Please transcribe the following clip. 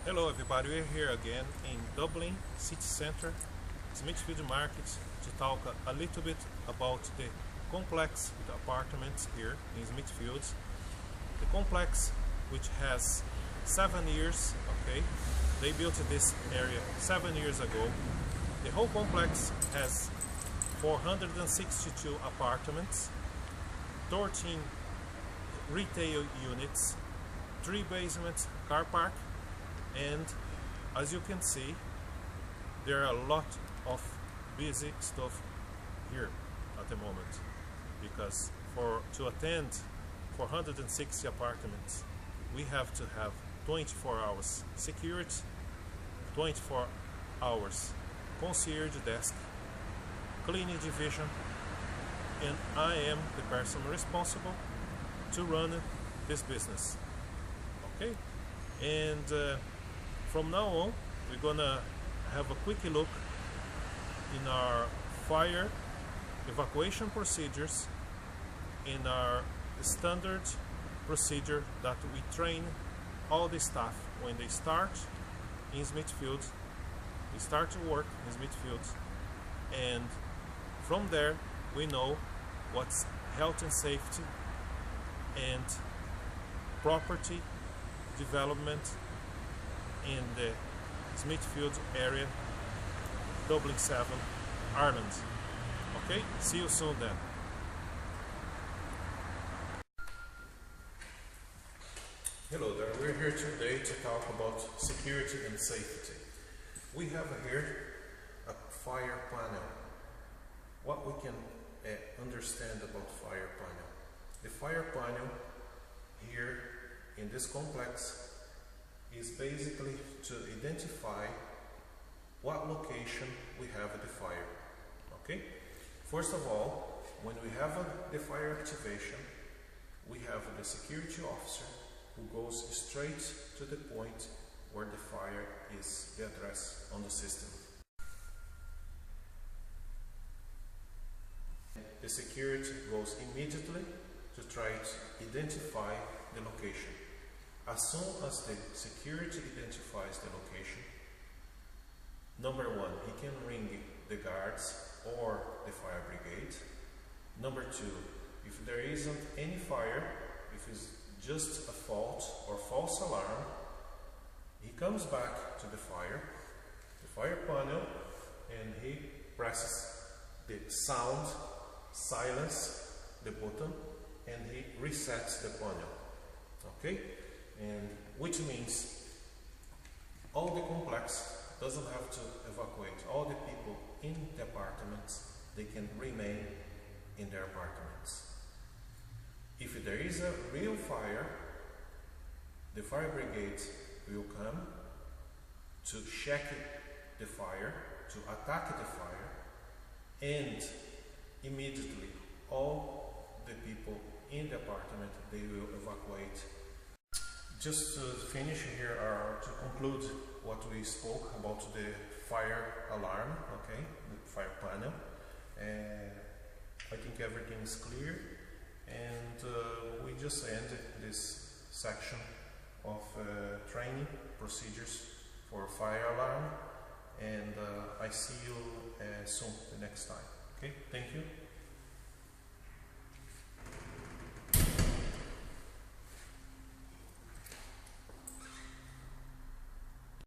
Hello everybody, we're here again in Dublin city center, Smithfield Market, to talk a little bit about the complex with apartments here in Smithfield. The complex, which has 7 years, okay, they built this area 7 years ago. The whole complex has 462 apartments, 13 retail units, 3 basements, car park, and as you can see, there are a lot of busy stuff here at the moment, because to attend 460 apartments we have to have 24 hours security, 24 hours concierge desk, cleaning division, and I am the person responsible to run this business. Okay, and from now on, we're gonna have a quick look in our fire evacuation procedures, in our standard procedure that we train all the staff when they start in Smithfield. We start to work in Smithfield, and from there we know what's health and safety and property development in the Smithfield area, Dublin 7, Ireland. Okay, see you soon then. Hello there, we're here today to talk about security and safety. We have here a fire panel. What we can understand about fire panel. The fire panel here in this complex is basically to identify what location we have the fire. Okay? First of all, when we have the fire activation, we have the security officer who goes straight to the point where the fire is the address on the system. The security goes immediately to try to identify the location. As soon as the security identifies the location, number one, he can ring the guards or the fire brigade. Number two, if there isn't any fire, if it's just a fault or false alarm, he comes back to the fire panel, and he presses the sound silence, the button, and he resets the panel. Okay? And which means all the complex doesn't have to evacuate. All the people in the apartments, they can remain in their apartments. If there is a real fire, the fire brigade will come to check the fire, to attack the fire, and immediately all the people in the apartment, they will evacuate. Just to finish here, or to conclude what we spoke about the fire alarm, okay, the fire panel. I think everything is clear, and we just ended this section of training procedures for fire alarm, and I see you soon the next time. Okay, thank you.